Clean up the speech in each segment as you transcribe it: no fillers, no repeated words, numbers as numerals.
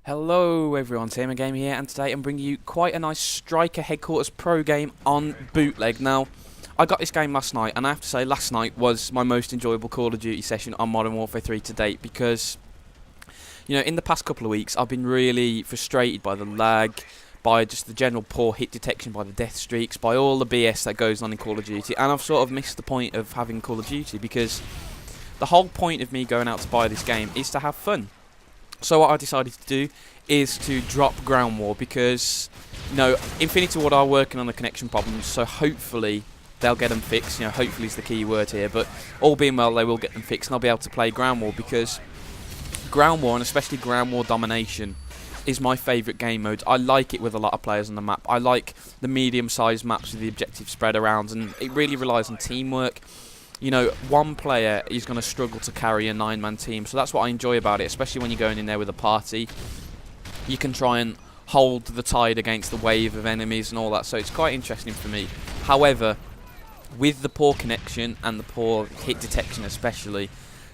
Hello everyone, TMMgamer here, and today I'm bringing you quite a nice Striker Headquarters Pro game on Bootleg. Now, I got this game last night, and I have to say last night was my most enjoyable Call of Duty session on Modern Warfare 3 to date, because, you know, in the past couple of weeks I've been really frustrated by the lag, by just the general poor hit detection, by the death streaks, by all the BS that goes on in Call of Duty, and I've sort of missed the point of having Call of Duty, because the whole point of me going out to buy this game is to have fun. So what I decided to do is to drop Ground War because, you know, Infinity Ward are working on the connection problems, so hopefully they'll get them fixed. You know, hopefully is the key word here, but all being well, they will get them fixed, and I'll be able to play Ground War, because Ground War, and especially Ground War Domination, is my favourite game mode. I like it with a lot of players on the map. I like the medium-sized maps with the objective spread around, and it really relies on teamwork. You know, one player is going to struggle to carry a 9-man team, so that's what I enjoy about it, especially when you're going in there with a party. You can try and hold the tide against the wave of enemies and all that, so it's quite interesting for me. However, with the poor connection and the poor hit detection especially,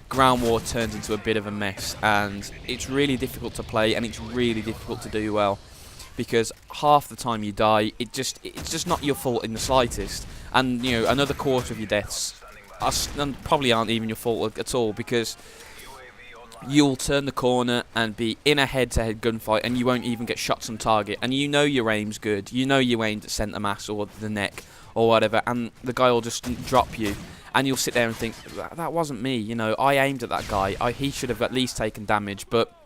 Ground War turns into a bit of a mess, and it's really difficult to play, and it's really difficult to do well, because half the time you die, it's just not your fault in the slightest, and, you know, another quarter of your deaths probably aren't even your fault at all, because you'll turn the corner and be in a head-to-head gunfight and you won't even get shots on target, and you know your aim's good, you know you aimed at centre mass or the neck or whatever, and the guy will just drop you, and you'll sit there and think, that wasn't me, you know, I aimed at that guy, he should have at least taken damage, but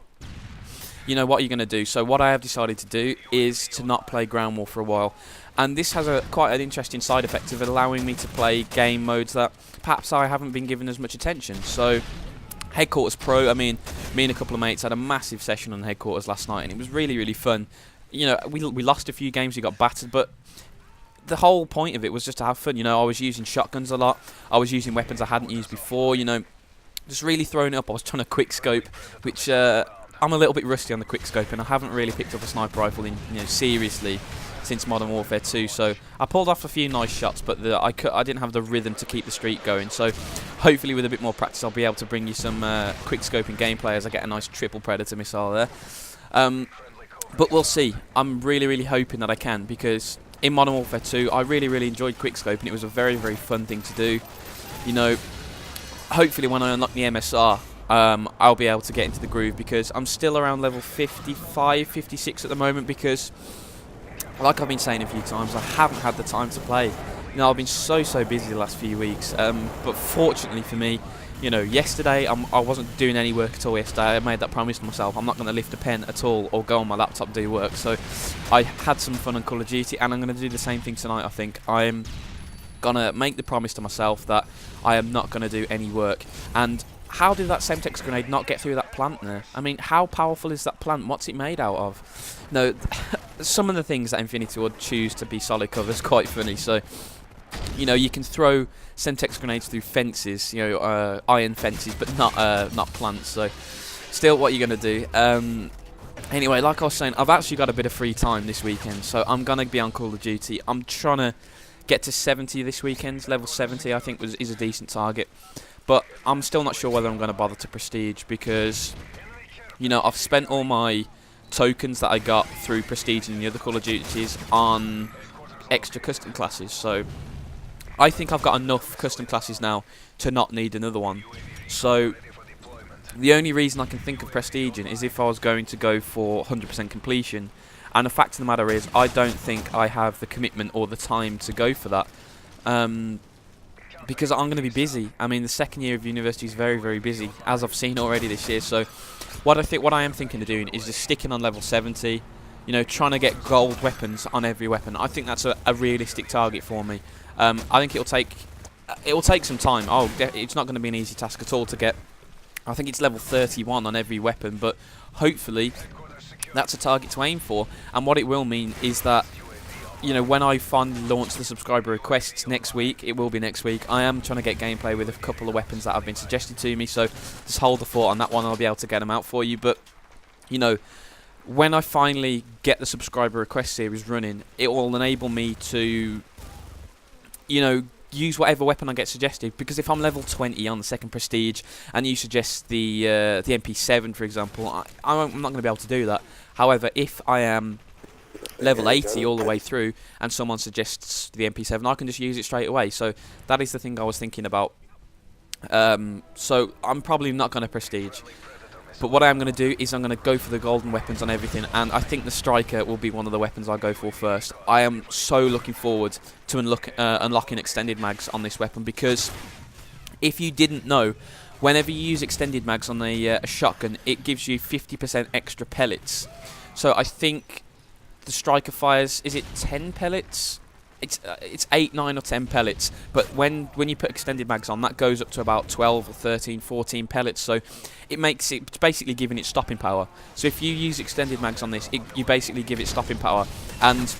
you know, what are you going to do? So what I have decided to do is to not play Ground War for a while. And this has quite an interesting side effect of allowing me to play game modes that perhaps I haven't been given as much attention. So, Headquarters Pro, I mean, me and a couple of mates had a massive session on Headquarters last night, and it was really, really fun. You know, we lost a few games, we got battered, but the whole point of it was just to have fun. You know, I was using shotguns a lot, I was using weapons I hadn't used before, you know, just really throwing it up. I was trying to quick scope, which I'm a little bit rusty on the quick scope, and I haven't really picked up a sniper rifle in, you know, seriously since Modern Warfare 2. So I pulled off a few nice shots, but I didn't have the rhythm to keep the streak going. So hopefully with a bit more practice, I'll be able to bring you some quick scoping gameplay as I get a nice triple predator missile there. But we'll see. I'm really, really hoping that I can, because in Modern Warfare 2, I really, really enjoyed quick scoping. It was a very, very fun thing to do. You know, hopefully when I unlock the MSR, I'll be able to get into the groove, because I'm still around level 55, 56 at the moment, because, like I've been saying a few times, I haven't had the time to play. You know, I've been so busy the last few weeks, but fortunately for me, you know, yesterday I wasn't doing any work at all yesterday. I made that promise to myself, I'm not going to lift a pen at all or go on my laptop to do work, so I had some fun on Call of Duty, and I'm going to do the same thing tonight. I think I'm going to make the promise to myself that I am not going to do any work. And how did that Semtex grenade not get through that plant there? I mean, how powerful is that plant? What's it made out of? No, some of the things that Infinity Ward choose to be solid cover is quite funny. So, you know, you can throw Semtex grenades through fences, you know, iron fences, but not plants. So, still, what are you going to do? Anyway, like I was saying, I've actually got a bit of free time this weekend, so I'm going to be on Call of Duty. I'm trying to get to 70 this weekend. Level 70, I think, is a decent target. But I'm still not sure whether I'm going to bother to Prestige, because, you know, I've spent all my tokens that I got through Prestige and the other Call of Duties on extra custom classes. So I think I've got enough custom classes now to not need another one. So the only reason I can think of Prestiging is if I was going to go for 100% completion. And the fact of the matter is, I don't think I have the commitment or the time to go for that. Because I'm going to be busy. I mean, the second year of university is very, very busy, as I've seen already this year. So what I am thinking of doing is just sticking on level 70, you know, trying to get gold weapons on every weapon. I think that's a realistic target for me. I think it will take some time. It's not going to be an easy task at all to get. I think it's level 31 on every weapon, but hopefully that's a target to aim for. And what it will mean is that, you know, when I finally launch the subscriber requests next week, it will be next week, I am trying to get gameplay with a couple of weapons that have been suggested to me, so just hold the fort on that one, I'll be able to get them out for you. But, you know, when I finally get the subscriber request series running, it will enable me to, you know, use whatever weapon I get suggested, because if I'm level 20 on the second prestige and you suggest the MP7 for example, I'm not going to be able to do that. However, if I am level 80 all the way through and someone suggests the MP7, I can just use it straight away. So that is the thing I was thinking about. So I'm probably not going to prestige, but what I am going to do is I'm going to go for the golden weapons on everything, and I think the Striker will be one of the weapons I go for first. I am so looking forward to unlocking extended mags on this weapon, because if you didn't know, whenever you use extended mags on a shotgun, it gives you 50% extra pellets. So I think the Striker fires, is it 10 pellets? It's 8, 9 or 10 pellets, but when you put extended mags on, that goes up to about 12 or 13, 14 pellets, so it's basically giving it stopping power. So if you use extended mags on this, you basically give it stopping power, and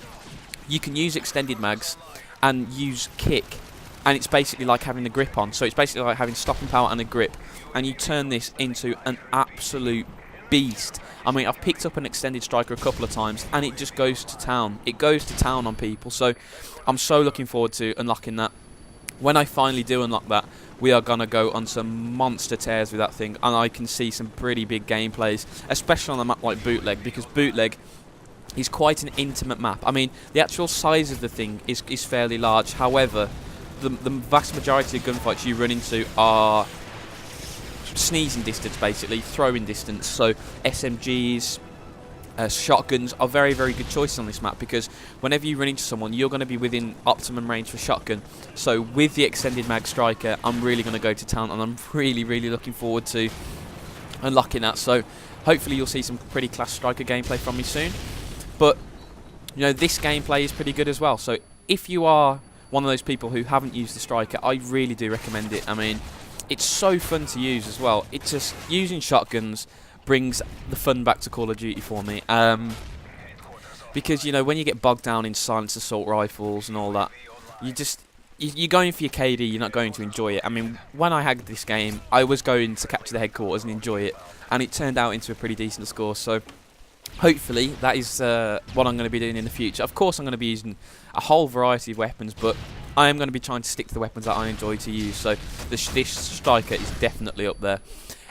you can use extended mags and use kick, and it's basically like having the grip on, so it's basically like having stopping power and a grip, and you turn this into an absolute beast. I mean, I've picked up an extended Striker a couple of times and it just goes to town. It goes to town on people, so I'm so looking forward to unlocking that. When I finally do unlock that, we are going to go on some monster tears with that thing, and I can see some pretty big gameplays, especially on a map like Bootleg, because Bootleg is quite an intimate map. I mean, the actual size of the thing is fairly large, however, the vast majority of gunfights you run into are sneezing distance, basically throwing distance. So SMGs, shotguns are very, very good choices on this map, because whenever you run into someone, you're going to be within optimum range for shotgun. So with the extended mag Striker, I'm really going to go to town, and I'm really, really looking forward to unlocking that. So hopefully you'll see some pretty class Striker gameplay from me soon. But you know, this gameplay is pretty good as well. So if you are one of those people who haven't used the Striker, I really do recommend it. I mean, it's so fun to use as well. It's just, using shotguns brings the fun back to Call of Duty for me. Because, you know, when you get bogged down in silence assault rifles and all that, you're going for your KD, you're not going to enjoy it. I mean, when I had this game, I was going to capture the headquarters and enjoy it, and it turned out into a pretty decent score. So hopefully that is what I'm going to be doing in the future. Of course, I'm going to be using a whole variety of weapons, but I am going to be trying to stick to the weapons that I enjoy to use. So this Striker is definitely up there.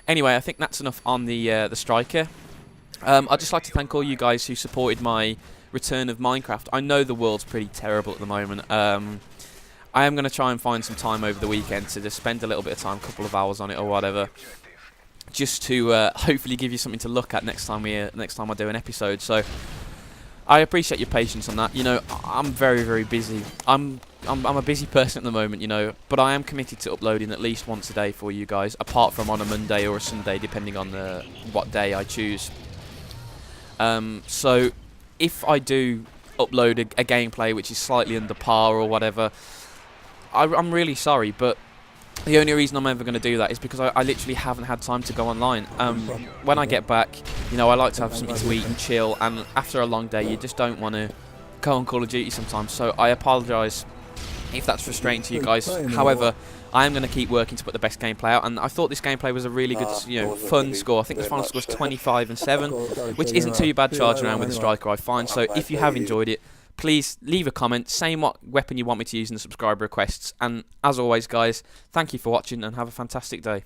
Anyway, I think that's enough on the Striker. I'd just like to thank all you guys who supported my return of Minecraft. I know the world's pretty terrible at the moment. I am going to try and find some time over the weekend to just spend a little bit of time, a couple of hours on it or whatever, just to hopefully give you something to look at next time I do an episode. So I appreciate your patience on that. You know, I'm very, very busy. I'm a busy person at the moment, you know, but I am committed to uploading at least once a day for you guys, apart from on a Monday or a Sunday, depending on what day I choose. So if I do upload a gameplay which is slightly under par or whatever, I'm really sorry, but the only reason I'm ever going to do that is because I literally haven't had time to go online. When I get back, you know, I like to have something to eat and chill, and after a long day you just don't want to go on Call of Duty sometimes, so I apologise if that's frustrating to you guys. However, I am going to keep working to put the best gameplay out, and I thought this gameplay was a really good, you know, fun score. I think the final score was 25-7, which isn't too bad charging around with the Striker, I find. So if you have enjoyed it, please leave a comment saying what weapon you want me to use in the subscriber requests. And as always, guys, thank you for watching and have a fantastic day.